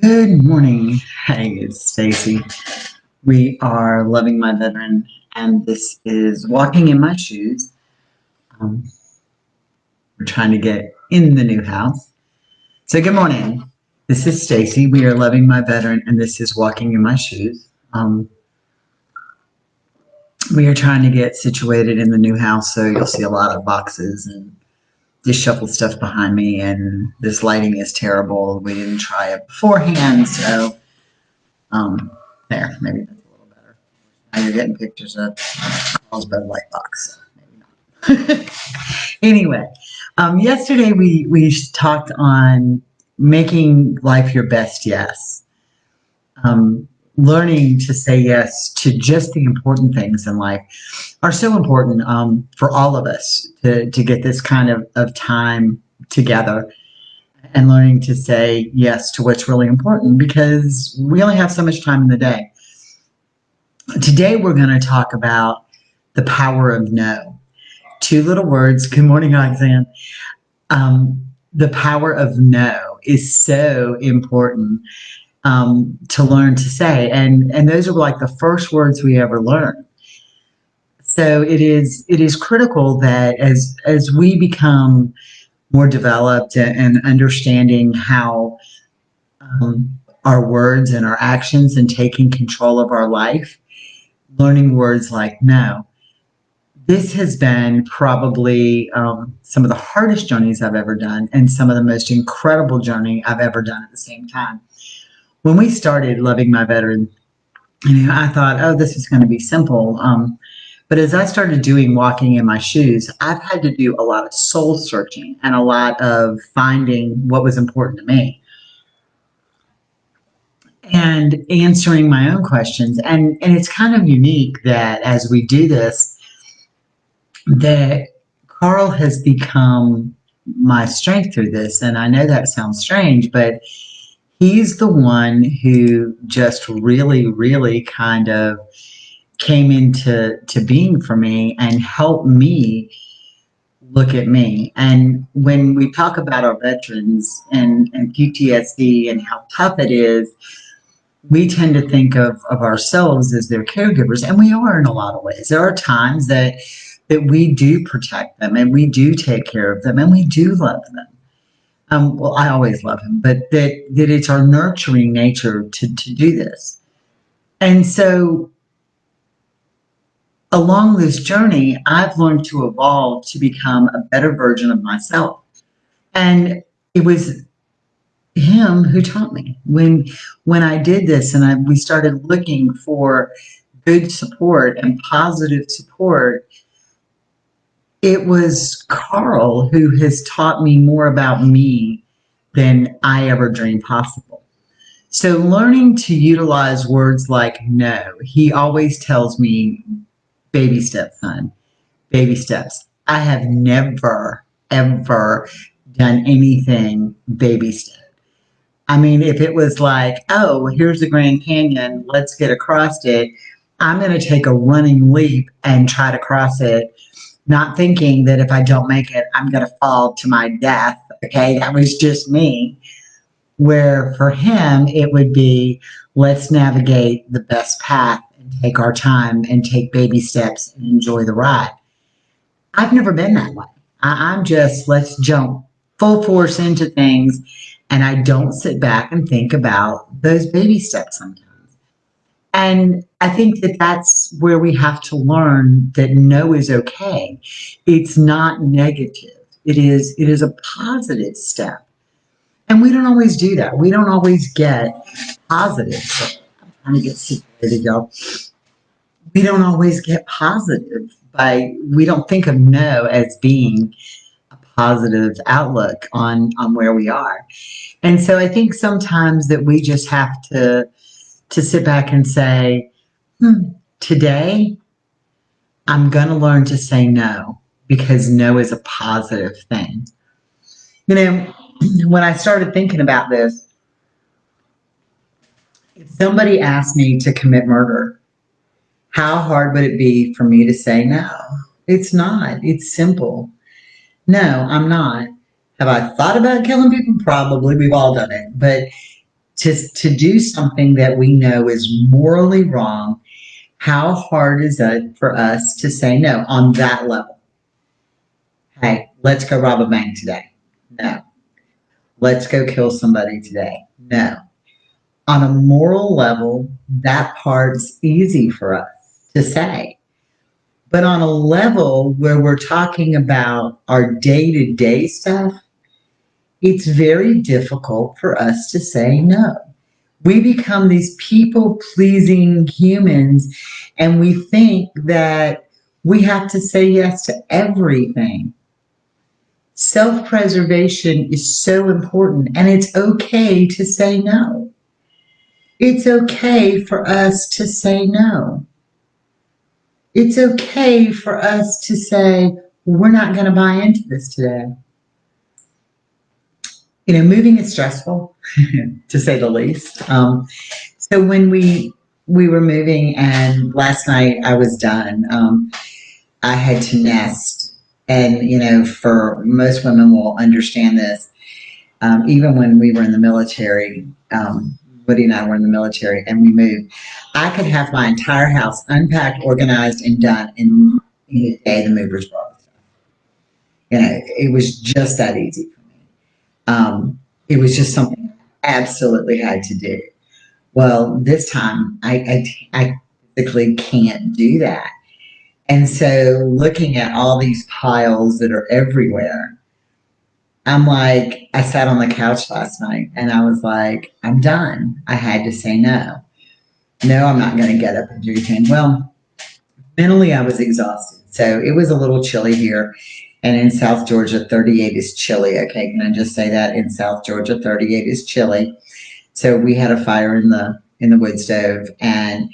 Good morning. Hey, it's Stacy. We are Loving My Veteran, and this is Walking in My Shoes. Um, we're trying to get in the new house. So, good morning. This is Stacy. We are Loving My Veteran, and this is Walking in My Shoes. We are trying to get situated in the new house, so you'll see a lot of boxes and disheveled stuff behind me, and this lighting is terrible. We didn't try it beforehand, so there, maybe that's a little better. Now you're getting pictures of Carlsbad light box. Maybe not. Anyway, yesterday we talked on making life your best yes. Learning to say yes to just the important things in life are so important for all of us to get this kind of time together and learning to say yes to what's really important because we only have so much time in the day. Today we're going to talk about the power of no. Two little words. Good morning, Roxanne. The power of no is so important to learn to say, and those are like the first words we ever learn. So it is critical that as we become more developed and understanding how our words and our actions and taking control of our life, learning words like no. This has been probably some of the hardest journeys I've ever done and some of the most incredible journey I've ever done at the same time. When we started Loving My Veteran, I thought, oh, this is going to be simple. But as I started doing Walking in My Shoes, I've had to do a lot of soul searching and a lot of finding what was important to me and answering my own questions. And it's kind of unique that as we do this, that Carl has become my strength through this. And I know that sounds strange, but he's the one who just really, really kind of came into being for me and helped me look at me. And when we talk about our veterans and PTSD and how tough it is, we tend to think of ourselves as their caregivers, and we are in a lot of ways. There are times that we do protect them and we do take care of them and we do love them. Well, I always love him, but that it's our nurturing nature to do this. And so along this journey, I've learned to evolve to become a better version of myself. And it was him who taught me when I did this and we started looking for good support and positive support. It was Carl who has taught me more about me than I ever dreamed possible. So learning to utilize words like no, he always tells me, baby steps, son, baby steps. I have never, ever done anything baby step. I mean, if it was like, oh, here's the Grand Canyon, let's get across it, I'm going to take a running leap and try to cross it, not thinking that if I don't make it, I'm going to fall to my death. Okay, that was just me. Where for him, it would be, let's navigate the best path and take our time and take baby steps and enjoy the ride. I've never been that way. I'm just, let's jump full force into things. And I don't sit back and think about those baby steps sometimes. And I think that that's where we have to learn that no is okay. It's not negative. It is a positive step. And we don't always do that. We don't always get positive. So I'm trying to get situated, y'all. We don't always get positive we don't think of no as being a positive outlook on where we are. And so I think sometimes that we just have to sit back and say, today I'm going to learn to say no because no is a positive thing. When I started thinking about this, if somebody asked me to commit murder, how hard would it be for me to say no? It's not. It's simple. No, I'm not. Have I thought about killing people? Probably. We've all done it. But to do something that we know is morally wrong, how hard is it for us to say no on that level? Hey, let's go rob a bank today. No. Let's go kill somebody today. No. On a moral level, that part's easy for us to say. But on a level where we're talking about our day to day stuff, it's very difficult for us to say no. We become these people pleasing humans, and we think that we have to say yes to everything. Self preservation is so important, and it's okay to say no. It's okay for us to say no. It's okay for us to say, we're not going to buy into this today. Moving is stressful, to say the least. So when we were moving, and last night I was done, I had to nest. And, for most women will understand this. Even when we were in the military, Woody and I were in the military and we moved, I could have my entire house unpacked, organized, and done in a day the movers brought the stuff. It was just that easy for me. It was just something I absolutely had to do. Well, this time I physically can't do that. And so looking at all these piles that are everywhere, I'm like, I sat on the couch last night and I was like, I'm done. I had to say no. No, I'm not going to get up and do anything. Well, mentally, I was exhausted. So it was a little chilly here. And in South Georgia, 38 is chilly. Okay, can I just say that? In South Georgia, 38 is chilly. So we had a fire in the wood stove, and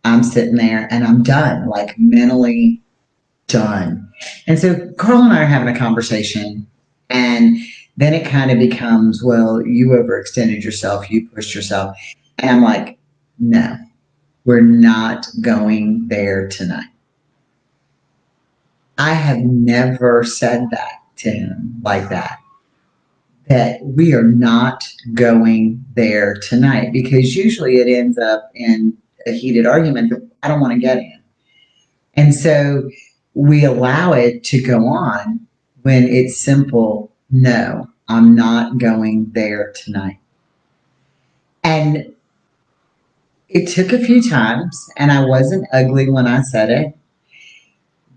I'm sitting there and I'm done, like mentally done. And so Carl and I are having a conversation, and then it kind of becomes, well, you overextended yourself, you pushed yourself. And I'm like, no, we're not going there tonight. I have never said that to him like that we are not going there tonight, because usually it ends up in a heated argument that I don't want to get in. And so we allow it to go on when it's simple, no, I'm not going there tonight. And it took a few times, and I wasn't ugly when I said it,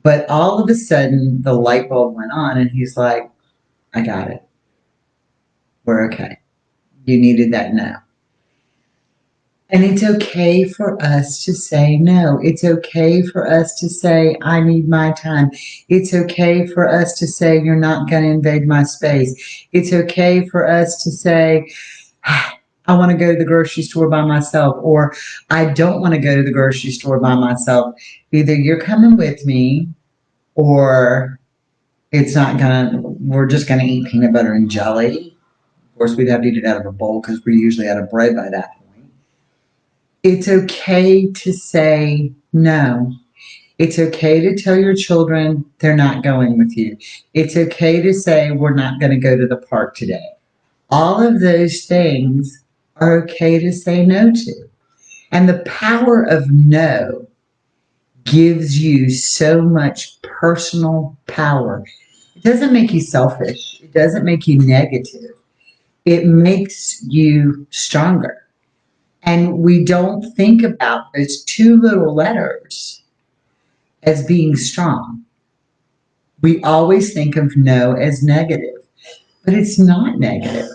but all of a sudden the light bulb went on and he's like, I got it. We're okay. You needed that no. And it's okay for us to say no. It's okay for us to say, I need my time. It's okay for us to say, you're not going to invade my space. It's okay for us to say, I want to go to the grocery store by myself, or I don't want to go to the grocery store by myself. Either you're coming with me, or we're just going to eat peanut butter and jelly. Of course, we'd have to eat it out of a bowl because we're usually out of bread by that point. It's okay to say no. It's okay to tell your children they're not going with you. It's okay to say we're not going to go to the park today. All of those things are okay to say no to. And the power of no gives you so much personal power. It doesn't make you selfish. It doesn't make you negative. It makes you stronger. And we don't think about those two little letters as being strong. We always think of no as negative, but it's not negative.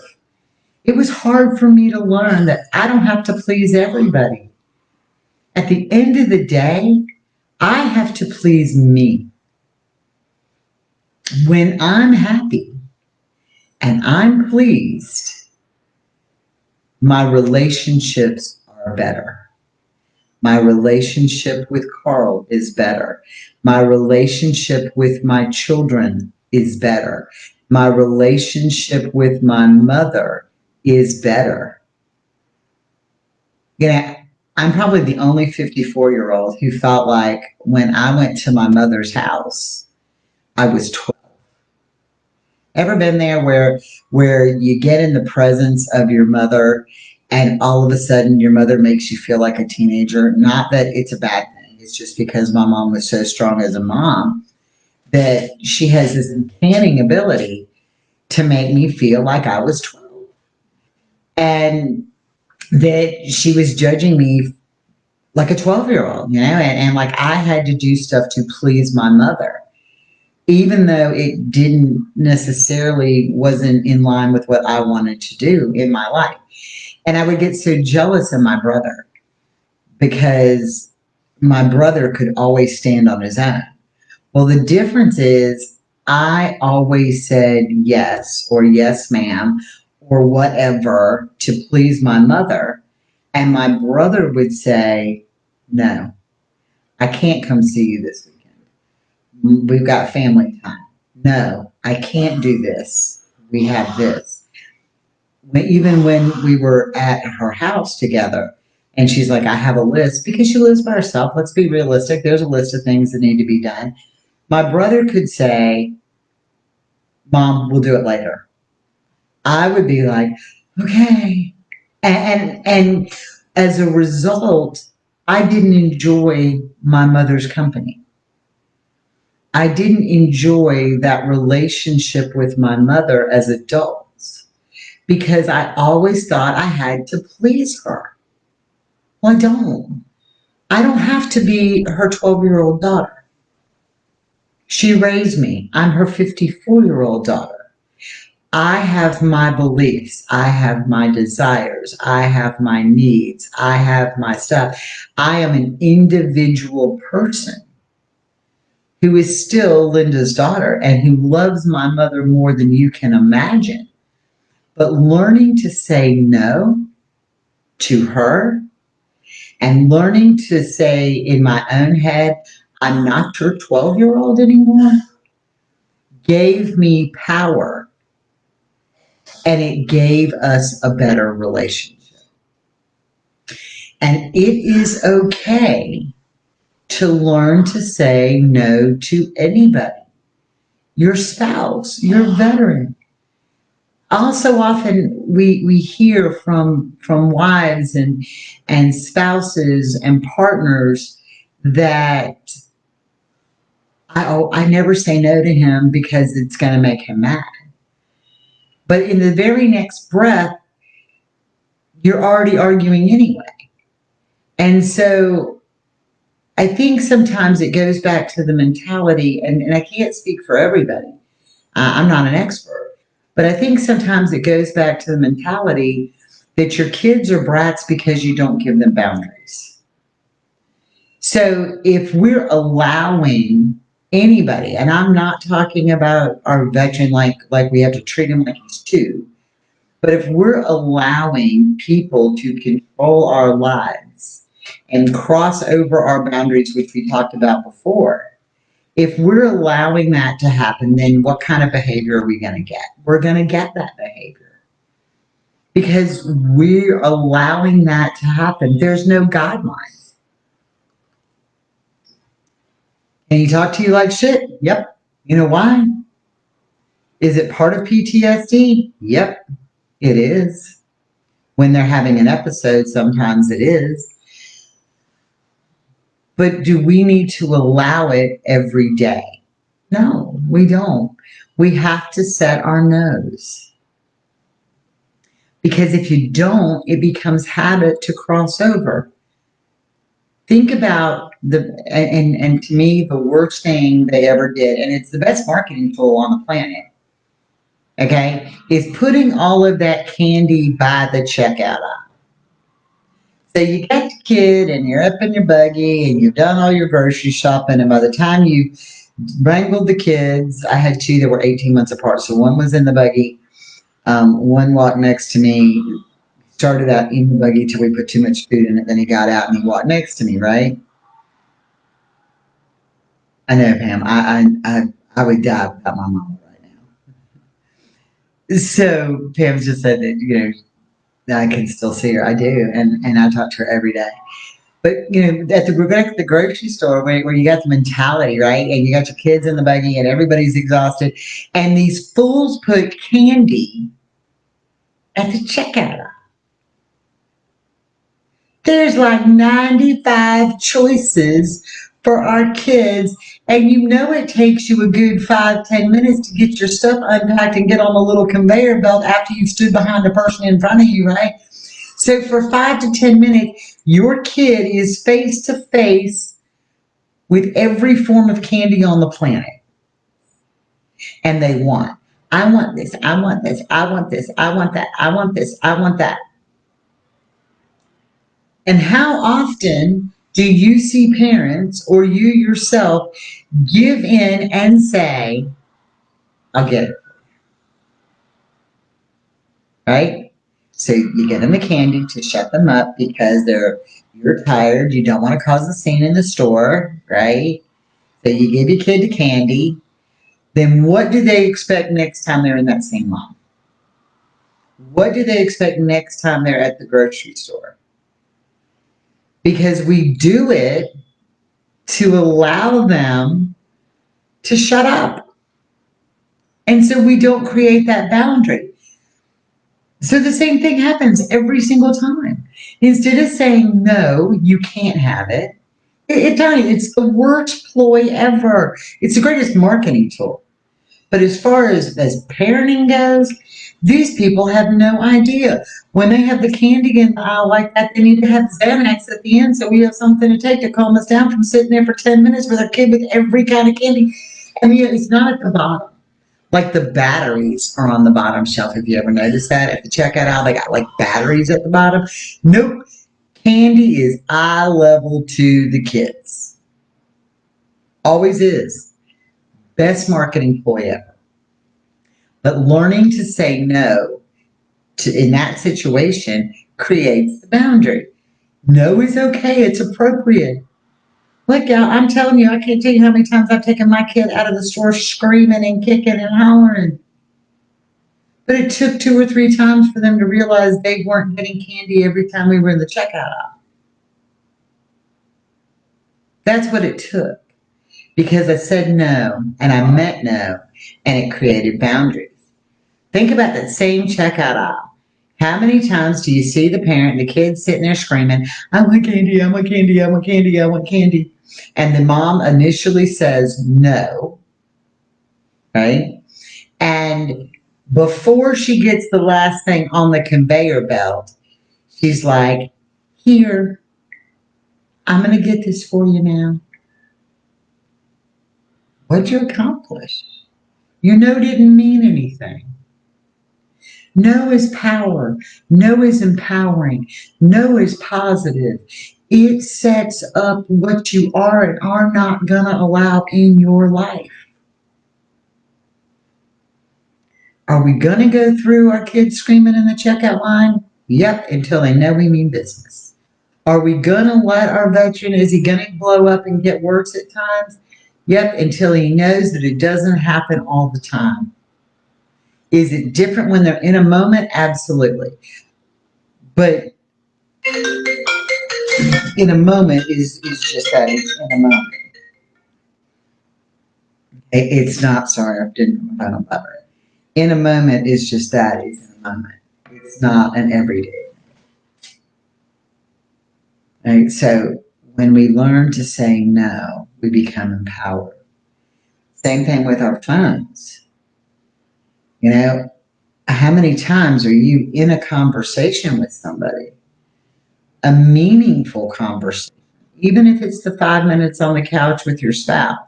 It was hard for me to learn that I don't have to please everybody. At the end of the day, I have to please me. When I'm happy and I'm pleased, my relationships are better. My relationship with Carl is better. My relationship with my children is better. My relationship with my mother is better. I'm probably the only 54-year-old who felt like when I went to my mother's house, I was 12. Ever been there where you get in the presence of your mother and all of a sudden your mother makes you feel like a teenager. Not that it's a bad thing. It's just because my mom was so strong as a mom that she has this uncanny ability to make me feel like I was 12. And that she was judging me like a 12-year-old, and like I had to do stuff to please my mother, even though it didn't necessarily wasn't in line with what I wanted to do in my life. And I would get so jealous of my brother because my brother could always stand on his own. Well, the difference is I always said yes or yes, ma'am, or whatever to please my mother. And my brother would say, no, I can't come see you this weekend. We've got family time. No, I can't do this. We have this. Even when we were at her house together, and she's like, I have a list because she lives by herself. Let's be realistic. There's a list of things that need to be done. My brother could say, Mom, we'll do it later. I would be like, okay. And as a result, I didn't enjoy my mother's company. I didn't enjoy that relationship with my mother as adults because I always thought I had to please her. Well, I don't. I don't have to be her 12-year-old daughter. She raised me. I'm her 54-year-old daughter. I have my beliefs. I have my desires. I have my needs. I have my stuff. I am an individual person who is still Linda's daughter and who loves my mother more than you can imagine. But learning to say no to her and learning to say in my own head, I'm not your 12-year-old anymore, gave me power, and it gave us a better relationship. And it is okay to learn to say no to anybody. Your spouse, your veteran. Also, often we hear from wives and spouses and partners that I never say no to him because it's going to make him mad. But in the very next breath, you're already arguing anyway. And so I think sometimes it goes back to the mentality, and I can't speak for everybody. I'm not an expert, but I think sometimes it goes back to the mentality that your kids are brats because you don't give them boundaries. So if we're allowing anybody, and I'm not talking about our veteran like we have to treat him like he's two, but if we're allowing people to control our lives and cross over our boundaries, which we talked about before, if we're allowing that to happen, then what kind of behavior are we going to get? We're going to get that behavior because we're allowing that to happen. There's no guidelines. Can he talk to you like shit? Yep. You know why? Is it part of PTSD? Yep, it is. When they're having an episode, sometimes it is. But do we need to allow it every day? No, we don't. We have to set our nose. Because if you don't, it becomes habit to cross over. Think about and to me, the worst thing they ever did, and it's the best marketing tool on the planet, okay, is putting all of that candy by the checkout aisle. So you got the kid and you're up in your buggy and you've done all your grocery shopping, and by the time you wrangled the kids, I had two that were 18 months apart. So one was in the buggy, one walked next to me, started out in the buggy till we put too much food in it, then he got out and he walked next to me, right? I know, Pam, I would die without my mama right now. So Pam just said that, I can still see her. I do, and I talk to her every day. But we're going to the grocery store where you got the mentality, right? And you got your kids in the buggy and everybody's exhausted. And these fools put candy at the checkout aisle. There's like 95 choices for our kids. And you know it takes you a good 5-10 minutes to get your stuff unpacked and get on a little conveyor belt after you've stood behind the person in front of you, right? So for 5 to 10 minutes, your kid is face to face with every form of candy on the planet. And they want, I want this, I want this, I want this, I want that, I want this, I want that. And how often do you see parents or you yourself give in and say, I'll get it, right? So you get them the candy to shut them up because you're tired, you don't want to cause a scene in the store, right? So you give your kid the candy. Then what do they expect next time they're in that same line? What do they expect next time they're at the grocery store? Because we do it to allow them to shut up. And so we don't create that boundary. So the same thing happens every single time. Instead of saying, no, you can't have it, it's the worst ploy ever. It's the greatest marketing tool. But as far as parenting goes, these people have no idea. When they have the candy in the aisle like that, they need to have Xanax at the end so we have something to take to calm us down from sitting there for 10 minutes with our kid with every kind of candy. And yet it's not at the bottom. Like the batteries are on the bottom shelf. Have you ever noticed that? At the checkout aisle, they got like batteries at the bottom. Nope. Candy is eye level to the kids. Always is. Best marketing ploy ever. But learning to say no in that situation creates the boundary. No is okay. It's appropriate. Look, I'm telling you, I can't tell you how many times I've taken my kid out of the store screaming and kicking and hollering. But it took 2 or 3 times for them to realize they weren't getting candy every time we were in the checkout aisle. That's what it took. Because I said no, and I meant no, and it created boundaries. Think about that same checkout aisle. How many times do you see the parent, the kid sitting there screaming, I want candy, I want candy, I want candy, I want candy. And the mom initially says no, right? And before she gets the last thing on the conveyor belt, she's like, here, I'm going to get this for you now. What'd you accomplish? Your no didn't mean anything. No is power. No is empowering. No is positive. It sets up what you are and are not going to allow in your life. Are we going to go through our kids screaming in the checkout line? Yep, until they know we mean business. Are we going to let our veteran, is he going to blow up and get worse at times? Yep, until he knows that it doesn't happen all the time. Is it different when they're in a moment? Absolutely. But in a moment is just that. It's in a moment. It's not, sorry, I didn't put my butter. In a moment is just that. It's in a moment. It's not an everyday. Right? So when we learn to say no, we become empowered. Same thing with our phones. You know, how many times are you in a conversation with somebody, a meaningful conversation, even if it's the 5 minutes on the couch with your spouse,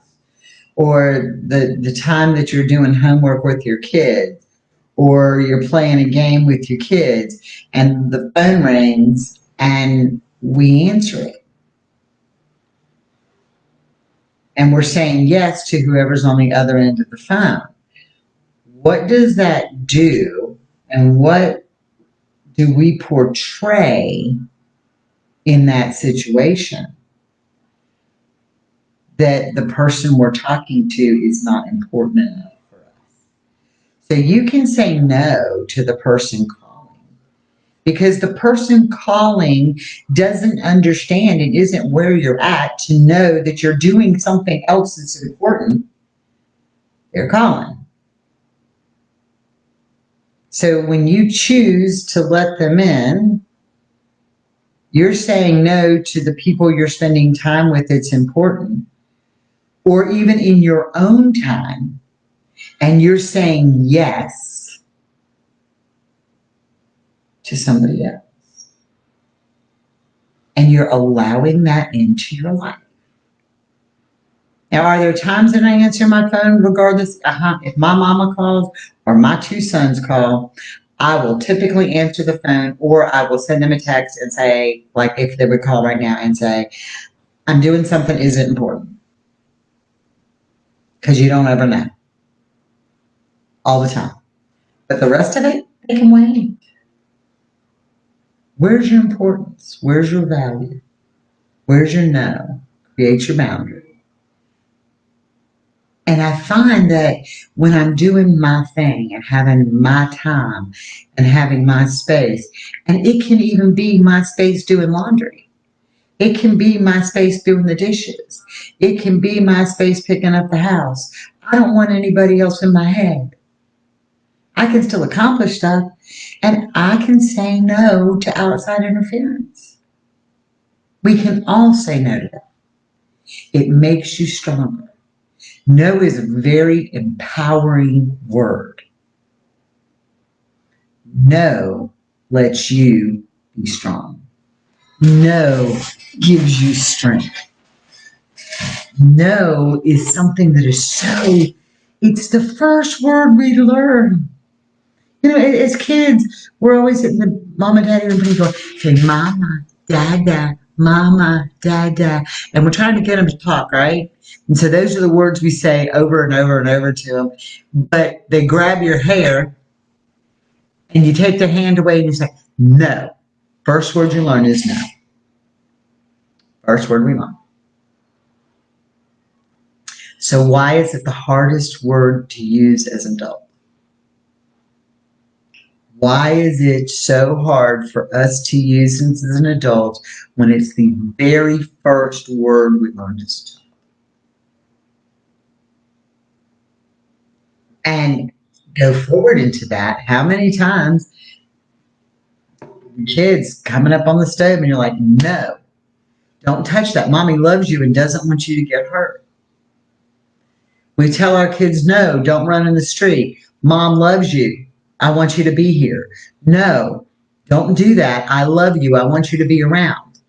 or the time that you're doing homework with your kids, or you're playing a game with your kids, and the phone rings and we answer it. And we're saying yes to whoever's on the other end of the phone. What does that do? And what do we portray in that situation? That the person we're talking to is not important enough for us. So you can say no to the person calling because the person calling doesn't understand and isn't where you're at to know that you're doing something else that's important. They're calling. So when you choose to let them in, You're saying no to the people you're spending time with. It's important. Or even in your own time, and you're saying yes to somebody else. And you're allowing that into your life. Now, are there times that I answer my phone regardless? If my mama calls or my two sons call, I will typically answer the phone, or I will send them a text and say, like if they would call right now and say, I'm doing something, is it important? Because you don't ever know. All the time. But the rest of it, they can wait. Where's your importance? Where's your value? Where's your no? Create your boundary. And I find that when I'm doing my thing and having my time and having my space, and it can even be my space doing laundry. It can be my space doing the dishes. It can be my space picking up the house. I don't want anybody else in my head. I can still accomplish stuff, and I can say no to outside interference. We can all say no to that. It makes you stronger. No is a very empowering word. No lets you be strong. No gives you strength. No is something that is so, it's the first word we learn. You know, as kids, we're always in the mom and daddy room and go, say, mama, dada, mama, dada. And we're trying to get them to talk, right? And so those are the words we say over and over and over to them. But they grab your hair and you take their hand away and you say, no. First word you learn is no. First word we learn. So why is it the hardest word to use as an adult? Why is it so hard for us to use as an adult when it's the very first word we learned as a child? And go forward into that. How many times kids coming up on the stove and you're like, no, don't touch that. Mommy loves you and doesn't want you to get hurt. We tell our kids, no, don't run in the street. Mom loves you. I want you to be here. No, don't do that. I love you. I want you to be around.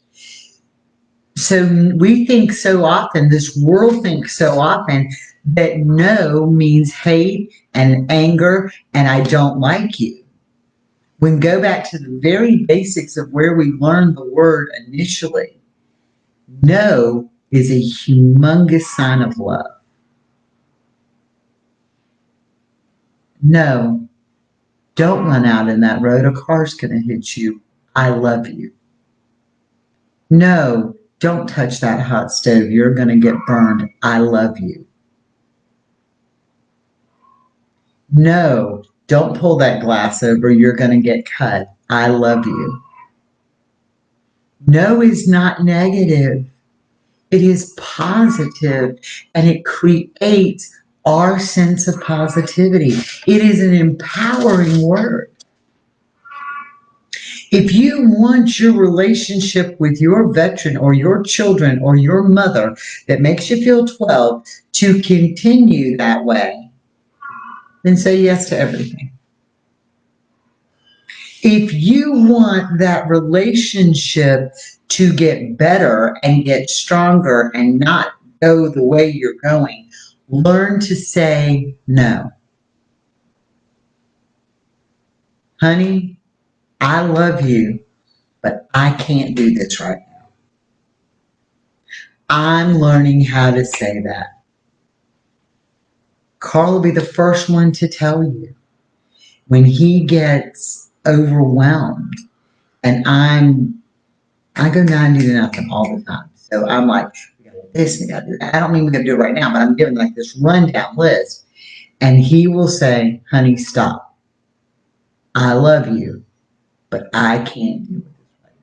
So we think so often, this world thinks so often that no means hate and anger and I don't like you. When go back to the very basics of where we learned the word initially, no is a humongous sign of love. No, don't run out in that road. A car's going to hit you. I love you. No, don't touch that hot stove. You're going to get burned. I love you. No, don't pull that glass over. You're going to get cut. I love you. No is not negative. It is positive, and it creates our sense of positivity. It is an empowering word. If you want your relationship with your veteran or your children or your mother that makes you feel 12 to continue that way, then say yes to everything. If you want that relationship to get better and get stronger and not go the way you're going, learn to say no. Honey, I love you, but I can't do this right now. I'm learning how to say that. Carl will be the first one to tell you when he gets overwhelmed, and I go 90 to nothing all the time. So I'm like, we got to do this, we got to do that. I don't mean we got to do it right now, but I'm giving like this rundown list. And he will say, honey, stop. I love you, but I can't deal with this right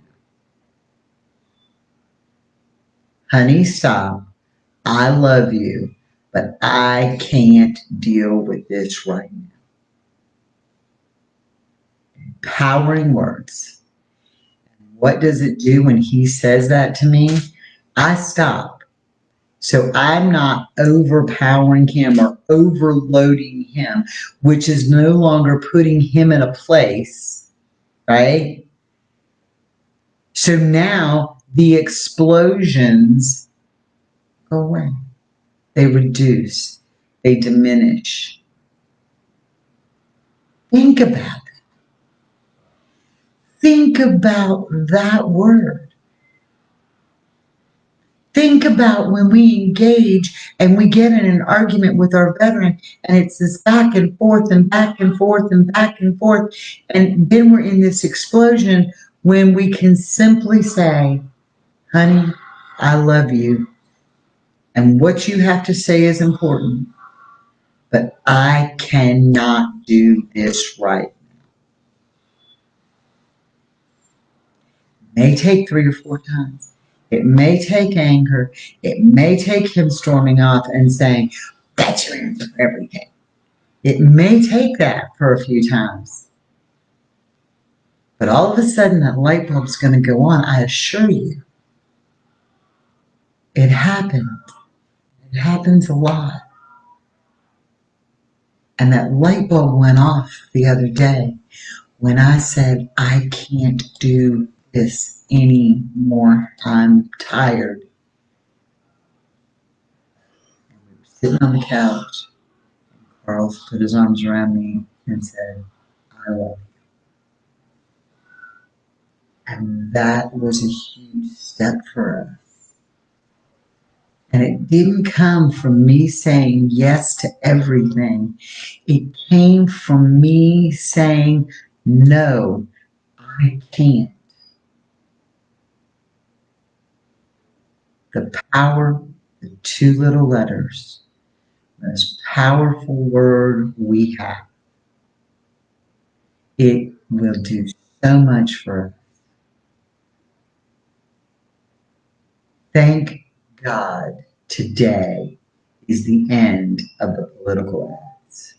now. Honey, stop. I love you, but I can't deal with this right now. Empowering words. what does it do when he says that to me? I stop. So I'm not overpowering him or overloading him, which is no longer putting him in a place, right? So now the explosions go away. They reduce, they diminish. Think about it. Think about that word. Think about when we engage and we get in an argument with our veteran, and it's this back and forth and back and forth and back and forth. And then we're in this explosion when we can simply say, honey, I love you. And what you have to say is important, but I cannot do this right. It may take 3 or 4 times. It may take anger. It may take him storming off and saying, that's your answer for everything. It may take that for a few times. But all of a sudden, that light bulb's going to go on. I assure you. It happens. It happens a lot. And that light bulb went off the other day when I said, I can't do this anymore. I'm tired. And we were sitting on the couch. Carl put his arms around me and said, I love you. And that was a huge step for us. And it didn't come from me saying yes to everything. It came from me saying, no, I can't. The power, the 2 little letters, most powerful word we have. It will do so much for us. Thank God today is the end of the political ads.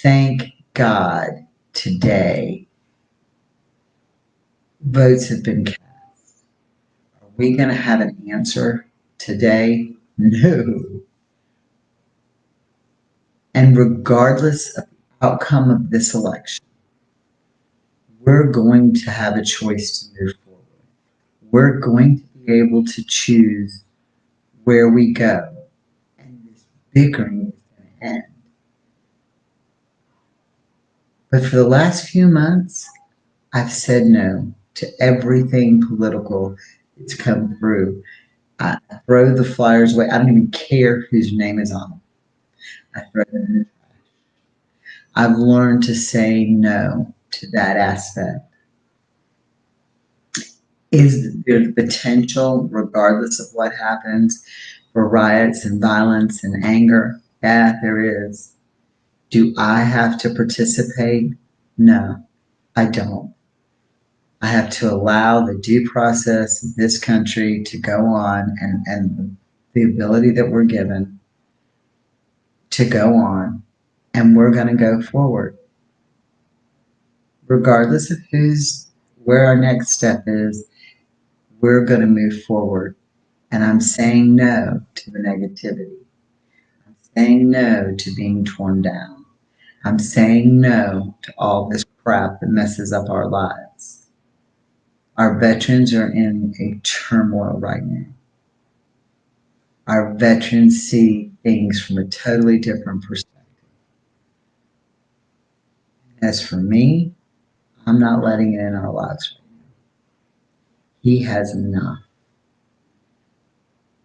Thank God today votes have been cast. Are we going to have an answer today? No. And regardless of the outcome of this election, we're going to have a choice to move forward. We're going to be able to choose where we go. And this bickering is going to end. But for the last few months, I've said no to everything political that's come through. I throw the flyers away. I don't even care whose name is on them. I throw them in the trash. I've learned to say no to that aspect. Is there the potential, regardless of what happens, for riots and violence and anger? Yeah, there is. Do I have to participate? No, I don't. I have to allow the due process of this country to go on and the ability that we're given to go on, and we're going to go forward. Regardless of where our next step is, we're going to move forward. And I'm saying no to the negativity. I'm saying no to being torn down. I'm saying no to all this crap that messes up our lives. Our veterans are in a turmoil right now. Our veterans see things from a totally different perspective. As for me, I'm not letting it in our lives right now. He has enough.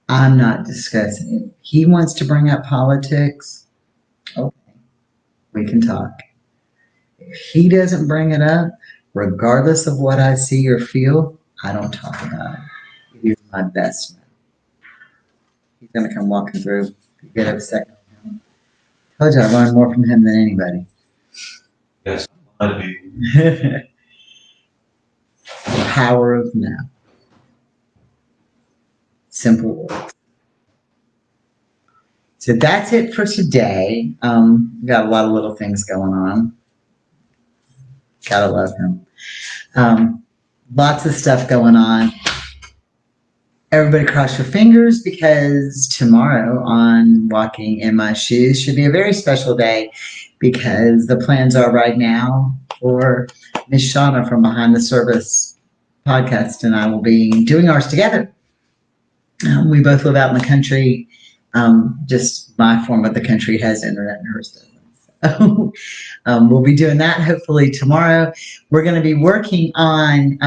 I'm not discussing it. He wants to bring up politics. Okay, we can talk. If he doesn't bring it up, regardless of what I see or feel, I don't talk about it. He's my best man. He's going to come walking through. Get up a second. I told you I learned more from him than anybody. Yes, I'd be. The power of no. Simple words. So that's it for today. We got a lot of little things going on. Gotta love him. Lots of stuff going on. Everybody cross your fingers because tomorrow on Walking in My Shoes should be a very special day because the plans are right now for Miss Shauna from Behind the Service podcast and I will be doing ours together. We both live out in the country. Just my form of the country has internet and hers doesn't. So we'll be doing that hopefully tomorrow. We're going to be working on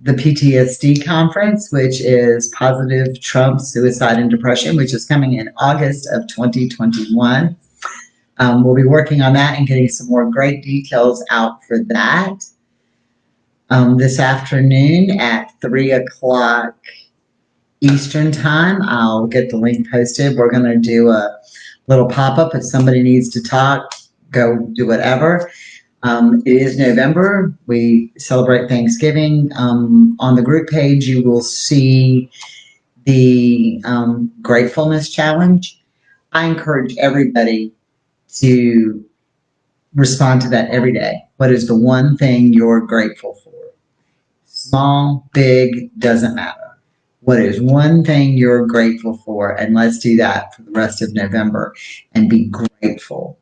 the PTSD conference, which is Positive Trump Suicide and Depression, which is coming in August of 2021. We'll be working on that and getting some more great details out for that. This afternoon at 3 o'clock Eastern time, I'll get the link posted. We're going to do a little pop-up. If somebody needs to talk, go do whatever. It is November. We celebrate Thanksgiving. On the group page, you will see the gratefulness challenge. I encourage everybody to respond to that every day. What is the one thing you're grateful for? Small, big, doesn't matter. What is one thing you're grateful for? And let's do that for the rest of November and be grateful.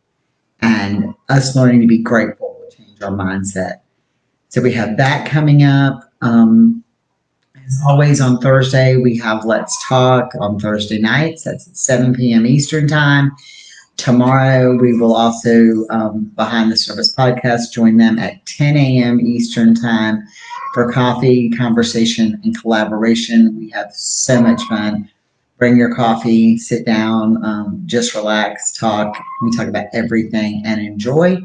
And us learning to be grateful will change our mindset. So we have that coming up. As always on Thursday, we have Let's Talk on Thursday nights. That's at 7 p.m. Eastern time. Tomorrow, we will also, Behind the Service podcast, join them at 10 a.m. Eastern time for coffee, conversation, and collaboration. We have so much fun. Bring your coffee, sit down, just relax, talk. We talk about everything and enjoy.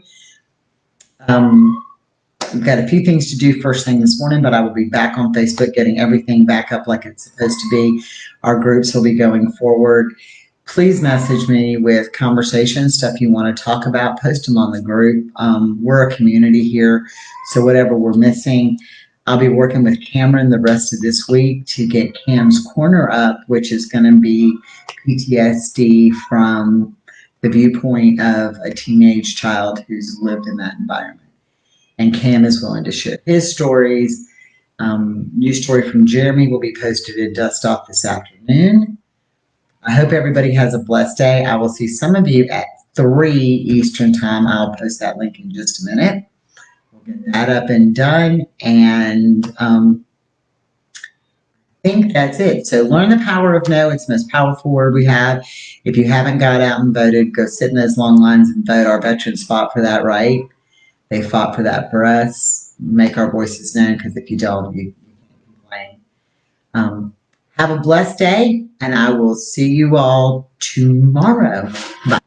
We've got a few things to do first thing this morning, but I will be back on Facebook getting everything back up like it's supposed to be. Our groups will be going forward. Please message me with conversations, stuff you want to talk about. Post them on the group. We're a community here, so whatever we're missing, I'll be working with Cameron the rest of this week to get Cam's Corner up, which is going to be PTSD from the viewpoint of a teenage child who's lived in that environment. And Cam is willing to share his stories. New story from Jeremy will be posted at Dust Off this afternoon. I hope everybody has a blessed day. I will see some of you at 3 Eastern time. I'll post that link in just a minute. We'll get that up and done. And I think that's it. So learn the power of no. It's the most powerful word we have. If you haven't got out and voted, go sit in those long lines and vote. Our veterans fought for that right. They fought for that for us. Make our voices known, because if you don't, you can't complain. Have a blessed day, and I will see you all tomorrow. Bye.